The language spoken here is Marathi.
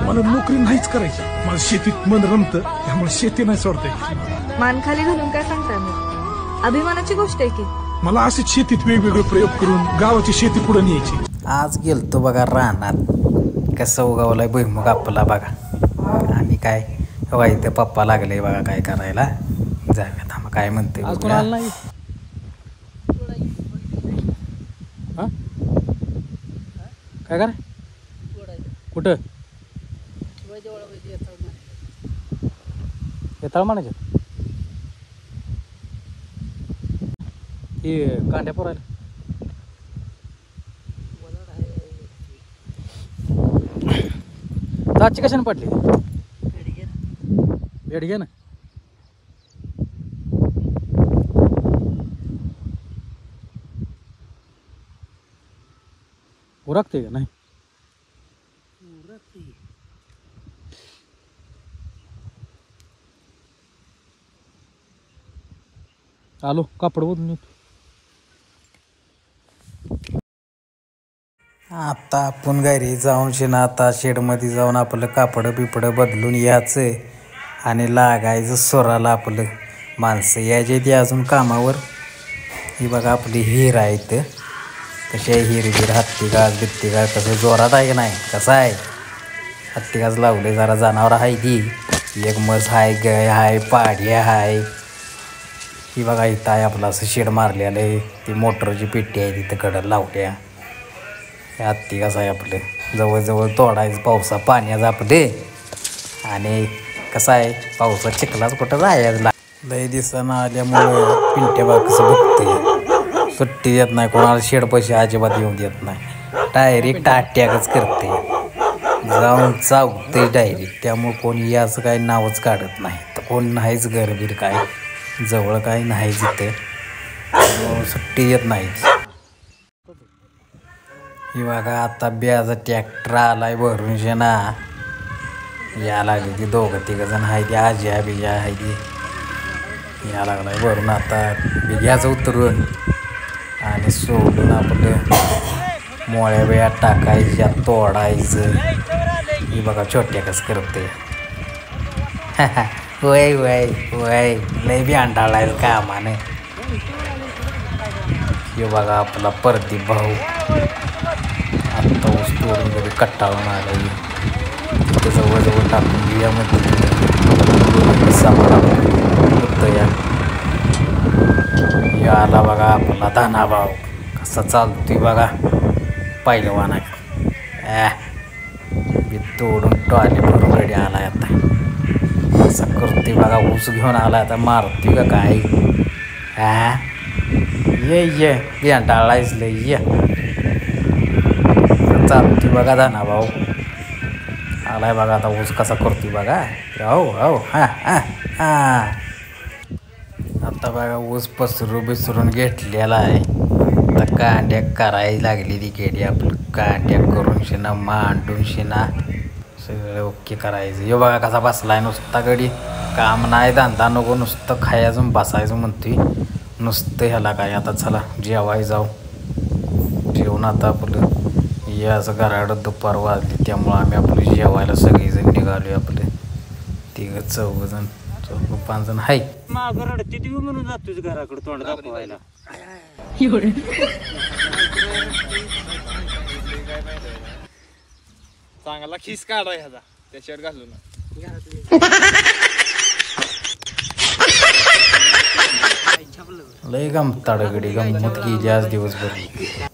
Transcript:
मला नोकरी नाहीच करायची. मला शेतीत मन रमतं, त्यामुळे शेती नाही सोडता येत. मान खाली घालून काय सांगताय मग? अभिमानाची गोष्ट आहे की. मला असेच शेतीत वेगवेगळे प्रयोग करून गावाची शेती पुढे न्यायची. आज गेलतो बघा रानात, कसं उगावलाय भुईमुग आपला बघा. आणि काय बघा इथं पप्पा लागले बघा काय करायला. जाऊया थांबा काय म्हणते. काय कर कुठं येताळ म्हणायचे ही कांड्या पोरायला दाची कशाने पडली भेट घे ना. उरकते का नाही आलो कापड बदलून येतो. आता आपण घरी जाऊन शिना आता शेडमध्ये जाऊन आपलं कापडं बिपडं बदलून यायचं आणि लागायचं सोराला. आपलं माणसं यायचे ते अजून कामावर. ही बघा आपली हिर आहे इथं. कशी आहे हिर हत्तीगाज बित्तीगाज कसं जोरात आहे की नाही. कसं आहे हत्तीगाज लावले जरा जनावर आहे ती. एक म्हस आहे, गाय आहे, पाड्या आहे. ही बघा इथं आहे आपलं असं शेड मारलेलं आहे. ती मोटरची पेटी आहे तिथं कडं लावल्या. हत्ती कसं आहे आपलं जवळजवळ तोडायचं पावसा पाण्याचं आपले. आणि कसं आहे पावसात चिखलाच कुठं जायला लय दिवसानं आल्यामुळं पिंट्या बा कसं बघते. सुट्टी देत नाही कोणाला शेड पैसे अजिबात येऊन देत नाही. डायरेक्ट अटॅकच करते, जाऊन चावते डायरेक्ट. त्यामुळं कोणी याचं काही नावच काढत नाही. तर कोण नाहीच घरबीर काय जवळ काही नाही तिथं, सुट्टी देत नाहीच. ही बघा आता ब्याचा ट्रॅक्टर आलाय भरून शेना. या लागली ती दोघं तिघं जण आहे ती आज्या बिजा आहे ती. या लागलाय भरून आता बिघ्याचं उतरून आणि सोडून आपलं मोळ्या बिया टाकायच्या तोडायचं. ही बघा छोट्या कसं करते. वय वय वय लय बी अंडाळाय कामाने. हे बघा आपला प्रदीप भाऊ आत्ता ऊस तोडून घरी कट्टाळून आला. तिथं जवळजवळ टाकून घेऊया म्हणजे सामाना या आला बघा आपला धाना भाऊ कसा चालतोय बघा पहिलवान आहे. मी तोडून टॉयले भरून रेडी आलाय आता. असा करते बघा ऊस घेऊन आला आता. मारते का काय ये बिया टाळायच लय ये चालते बघा धाना भाऊ आलाय बघा आता. ऊस कसा करतोय बघा. हो हो हां हां हां. आता बघा ऊस पसरू बिसरून घेतलेला आहे. आता कांड्या करायला लागली ती केडी आपलं. कांड्या करून शिना मांडून शिना सगळं ओके करायचं. हे बघा कसा बसलाय नुसता गडी. काम नाही धंदा नको नुसतं खायचं बसायचं म्हणतोय नुसतं. ह्याला काय आता चला जेवाय जाऊ. जेवण आता आपलं हे असं घराकडं दुपार वाजली त्यामुळं आम्ही आपलं जेवायला सगळेजण निघालो. आपलं तिघं चौघजण 4-5 जण आहे. मागं रडते ती म्हणून जातोय घराकडे तोंड दाखवायला. चांगला खिस काढा ह्याचा त्याच्यावर घालून. लय गमताड गडी गंमत केली आज दिवसभर.